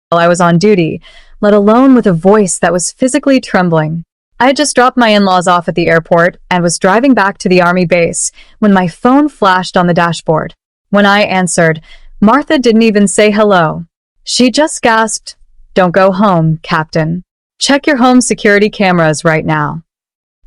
while I was on duty, let alone with a voice that was physically trembling. I had just dropped my in-laws off at the airport and was driving back to the Army base when my phone flashed on the dashboard. When I answered, Martha didn't even say hello. She just gasped, "Don't go home, Captain. Check your home security cameras right now."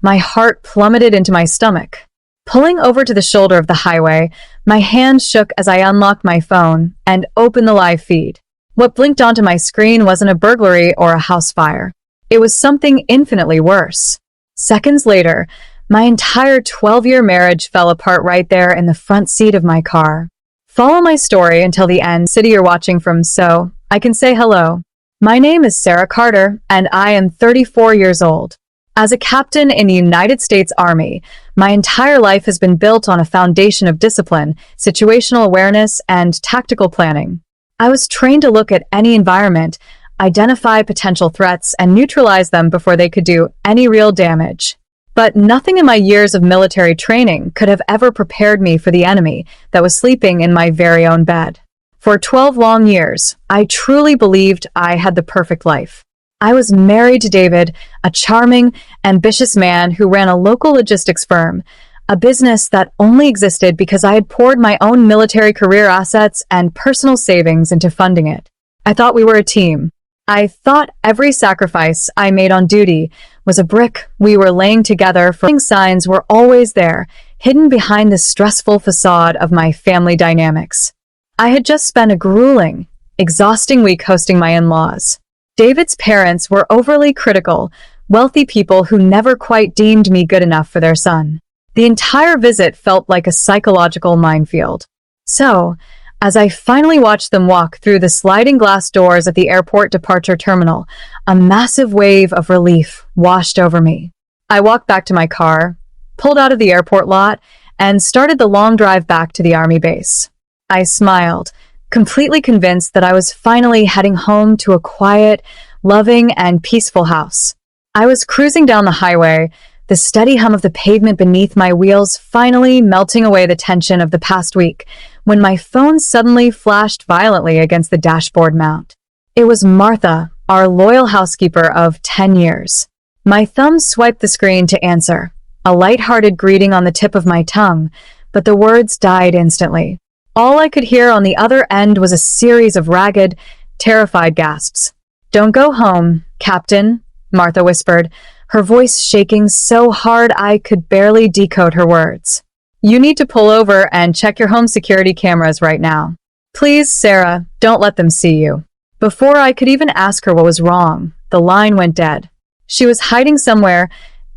My heart plummeted into my stomach. Pulling over to the shoulder of the highway, my hand shook as I unlocked my phone and opened the live feed. What blinked onto my screen wasn't a burglary or a house fire. It was something infinitely worse. Seconds later, my entire 12-year marriage fell apart right there in the front seat of my car. Follow my story until the end, city you're watching from, so I can say hello. My name is Sarah Carter, and I am 34 years old. As a captain in the United States Army, my entire life has been built on a foundation of discipline, situational awareness, and tactical planning. I was trained to look at any environment, identify potential threats, and neutralize them before they could do any real damage. But nothing in my years of military training could have ever prepared me for the enemy that was sleeping in my very own bed. For 12 long years, I truly believed I had the perfect life. I was married to David, a charming, ambitious man who ran a local logistics firm, a business that only existed because I had poured my own military career assets and personal savings into funding it. I thought we were a team. I thought every sacrifice I made on duty was a brick we were laying together. Signs were always there, hidden behind the stressful facade of my family dynamics. I had just spent a grueling, exhausting week hosting my in-laws. David's parents were overly critical, wealthy people who never quite deemed me good enough for their son. The entire visit felt like a psychological minefield. So, as I finally watched them walk through the sliding glass doors at the airport departure terminal, a massive wave of relief washed over me. I walked back to my car, pulled out of the airport lot, and started the long drive back to the Army base. I smiled, completely convinced that I was finally heading home to a quiet, loving, and peaceful house. I was cruising down the highway, the steady hum of the pavement beneath my wheels finally melting away the tension of the past week, when my phone suddenly flashed violently against the dashboard mount. It was Martha, our loyal housekeeper of 10 years. My thumb swiped the screen to answer, a light-hearted greeting on the tip of my tongue, but the words died instantly. All I could hear on the other end was a series of ragged, terrified gasps. "Don't go home, Captain," Martha whispered, her voice shaking so hard I could barely decode her words. "You need to pull over and check your home security cameras right now. Please, Sarah, don't let them see you." Before I could even ask her what was wrong, the line went dead. She was hiding somewhere,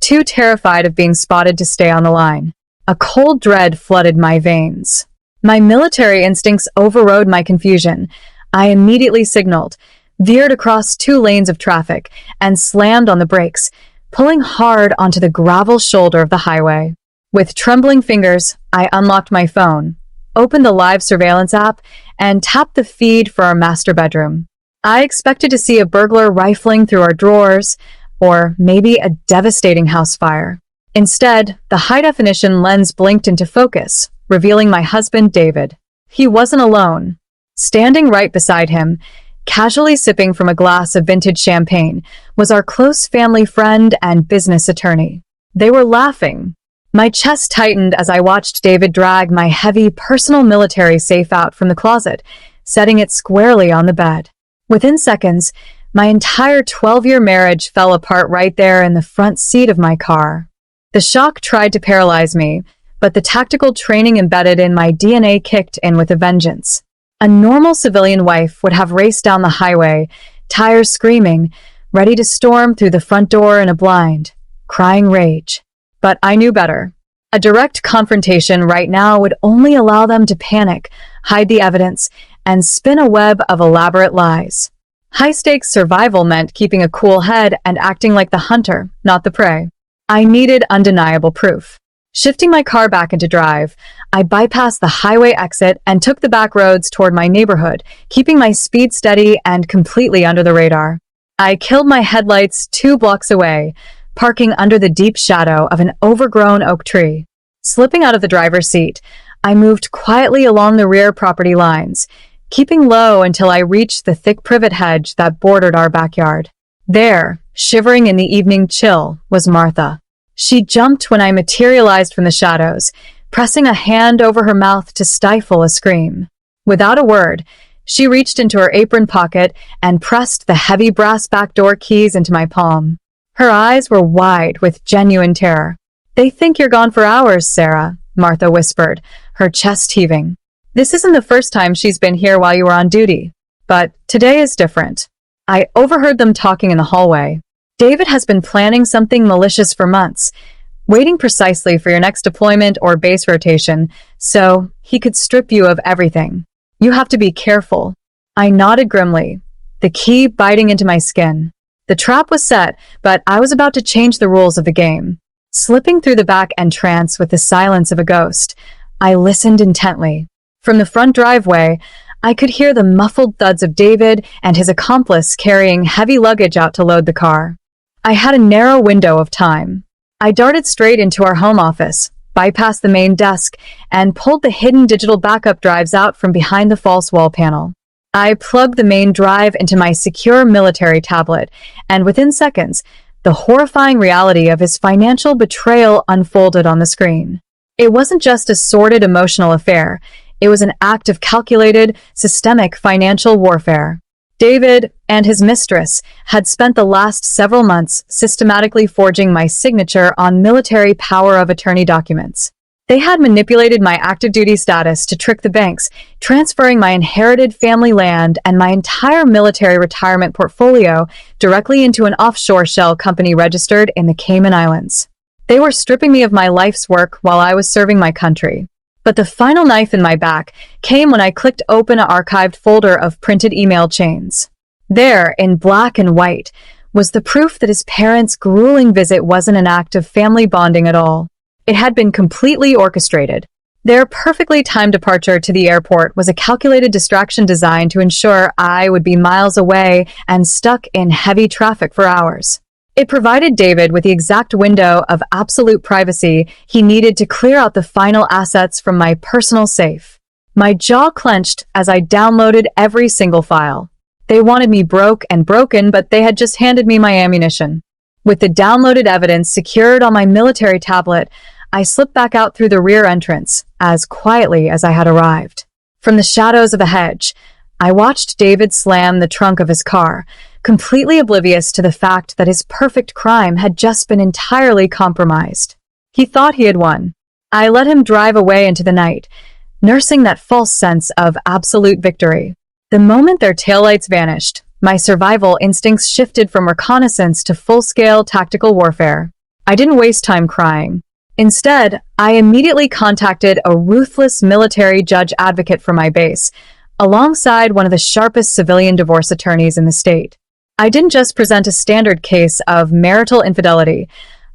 too terrified of being spotted to stay on the line. A cold dread flooded my veins. My military instincts overrode my confusion. I immediately signaled, veered across 2 lanes of traffic, and slammed on the brakes, pulling hard onto the gravel shoulder of the highway. With trembling fingers, I unlocked my phone, opened the live surveillance app, and tapped the feed for our master bedroom. I expected to see a burglar rifling through our drawers, or maybe a devastating house fire. Instead, the high-definition lens blinked into focus, revealing my husband, David. He wasn't alone. Standing right beside him, casually sipping from a glass of vintage champagne, was our close family friend and business attorney. They were laughing. My chest tightened as I watched David drag my heavy personal military safe out from the closet, setting it squarely on the bed. Within seconds, my entire 12-year marriage fell apart right there in the front seat of my car. The shock tried to paralyze me, but the tactical training embedded in my DNA kicked in with a vengeance. A normal civilian wife would have raced down the highway, tires screaming, ready to storm through the front door in a blind, crying rage. But I knew better. A direct confrontation right now would only allow them to panic, hide the evidence, and spin a web of elaborate lies. High-stakes survival meant keeping a cool head and acting like the hunter, not the prey. I needed undeniable proof. Shifting my car back into drive, I bypassed the highway exit and took the back roads toward my neighborhood, keeping my speed steady and completely under the radar. I killed my headlights 2 blocks away, parking under the deep shadow of an overgrown oak tree. Slipping out of the driver's seat, I moved quietly along the rear property lines, keeping low until I reached the thick privet hedge that bordered our backyard. There, shivering in the evening chill, was Martha. She jumped when I materialized from the shadows, pressing a hand over her mouth to stifle a scream. Without a word, she reached into her apron pocket and pressed the heavy brass back door keys into my palm. Her eyes were wide with genuine terror. "They think you're gone for hours, Sarah," Martha whispered, her chest heaving. "This isn't the first time she's been here while you were on duty. But today is different." I overheard them talking in the hallway. "David has been planning something malicious for months, waiting precisely for your next deployment or base rotation, so he could strip you of everything. You have to be careful." I nodded grimly, the key biting into my skin. The trap was set, but I was about to change the rules of the game. Slipping through the back entrance with the silence of a ghost, I listened intently. From the front driveway, I could hear the muffled thuds of David and his accomplice carrying heavy luggage out to load the car. I had a narrow window of time. I darted straight into our home office, bypassed the main desk, and pulled the hidden digital backup drives out from behind the false wall panel. I plugged the main drive into my secure military tablet, and within seconds, the horrifying reality of his financial betrayal unfolded on the screen. It wasn't just a sordid emotional affair. It was an act of calculated, systemic financial warfare. David and his mistress had spent the last several months systematically forging my signature on military power of attorney documents. They had manipulated my active duty status to trick the banks, transferring my inherited family land and my entire military retirement portfolio directly into an offshore shell company registered in the Cayman Islands. They were stripping me of my life's work while I was serving my country. But the final knife in my back came when I clicked open an archived folder of printed email chains. There, in black and white, was the proof that his parents' grueling visit wasn't an act of family bonding at all. It had been completely orchestrated. Their perfectly timed departure to the airport was a calculated distraction designed to ensure I would be miles away and stuck in heavy traffic for hours. It provided David with the exact window of absolute privacy he needed to clear out the final assets from my personal safe. My jaw clenched as I downloaded every single file. They wanted me broke and broken, but they had just handed me my ammunition. With the downloaded evidence secured on my military tablet, I slipped back out through the rear entrance, as quietly as I had arrived. From the shadows of a hedge, I watched David slam the trunk of his car, completely oblivious to the fact that his perfect crime had just been entirely compromised. He thought he had won. I let him drive away into the night, nursing that false sense of absolute victory. The moment their taillights vanished, my survival instincts shifted from reconnaissance to full-scale tactical warfare. I didn't waste time crying. Instead, I immediately contacted a ruthless military judge advocate for my base, alongside one of the sharpest civilian divorce attorneys in the state. I didn't just present a standard case of marital infidelity.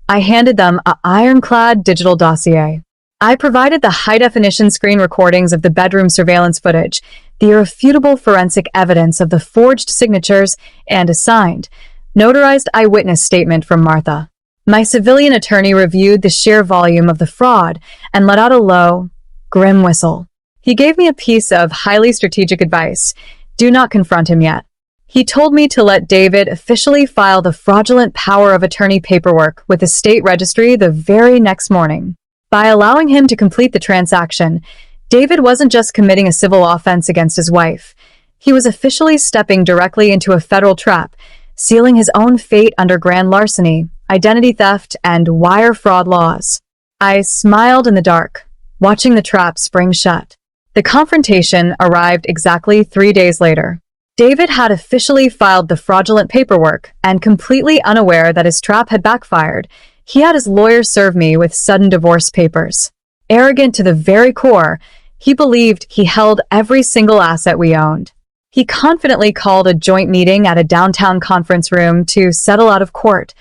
I handed them an ironclad digital dossier. I provided the high-definition screen recordings of the bedroom surveillance footage, the irrefutable forensic evidence of the forged signatures, and a signed, notarized eyewitness statement from Martha. My civilian attorney reviewed the sheer volume of the fraud and let out a low, grim whistle. He gave me a piece of highly strategic advice. Do not confront him yet. He told me to let David officially file the fraudulent power of attorney paperwork with the state registry the very next morning. By allowing him to complete the transaction, David wasn't just committing a civil offense against his wife. He was officially stepping directly into a federal trap, sealing his own fate under grand larceny, identity theft, and wire fraud laws. I smiled in the dark, watching the trap spring shut. The confrontation arrived exactly 3 days later. David had officially filed the fraudulent paperwork, and completely unaware that his trap had backfired, he had his lawyer serve me with sudden divorce papers. Arrogant to the very core, he believed he held every single asset we owned. He confidently called a joint meeting at a downtown conference room to settle out of court,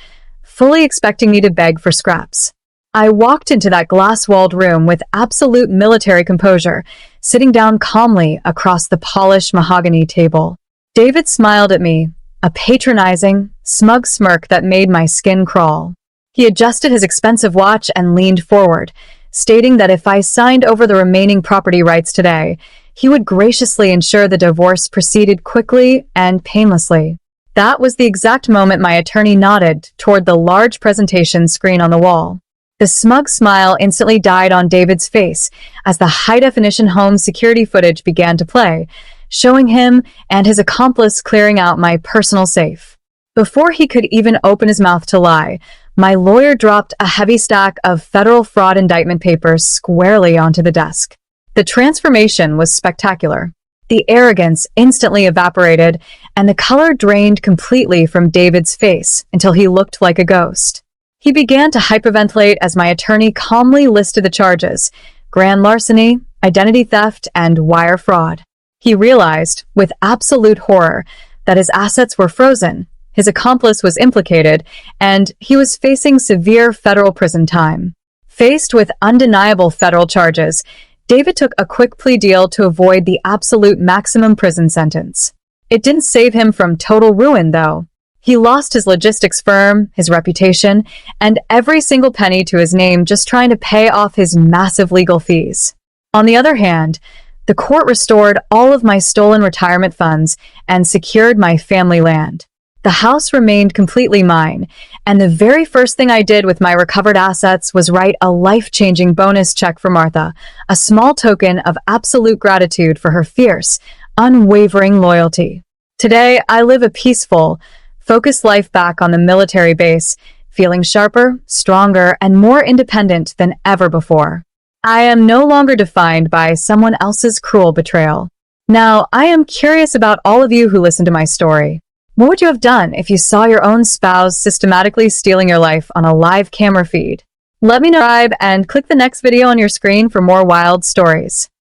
fully expecting me to beg for scraps. I walked into that glass-walled room with absolute military composure, sitting down calmly across the polished mahogany table. David smiled at me, a patronizing, smug smirk that made my skin crawl. He adjusted his expensive watch and leaned forward, stating that if I signed over the remaining property rights today, he would graciously ensure the divorce proceeded quickly and painlessly. That was the exact moment my attorney nodded toward the large presentation screen on the wall. The smug smile instantly died on David's face as the high-definition home security footage began to play, showing him and his accomplice clearing out my personal safe. Before he could even open his mouth to lie, my lawyer dropped a heavy stack of federal fraud indictment papers squarely onto the desk. The transformation was spectacular. The arrogance instantly evaporated, and the color drained completely from David's face until he looked like a ghost. He began to hyperventilate as my attorney calmly listed the charges: grand larceny, identity theft, and wire fraud. He realized, with absolute horror, that his assets were frozen, his accomplice was implicated, and he was facing severe federal prison time. Faced with undeniable federal charges, David took a quick plea deal to avoid the absolute maximum prison sentence. It didn't save him from total ruin, though. He lost his logistics firm, his reputation, and every single penny to his name just trying to pay off his massive legal fees. On the other hand, the court restored all of my stolen retirement funds and secured my family land. The house remained completely mine, and the very first thing I did with my recovered assets was write a life-changing bonus check for Martha, a small token of absolute gratitude for her fierce, unwavering loyalty. Today, I live a peaceful, focused life back on the military base, feeling sharper, stronger, and more independent than ever before. I am no longer defined by someone else's cruel betrayal. Now, I am curious about all of you who listen to my story. What would you have done if you saw your own spouse systematically stealing your life on a live camera feed? Let me know and click the next video on your screen for more wild stories.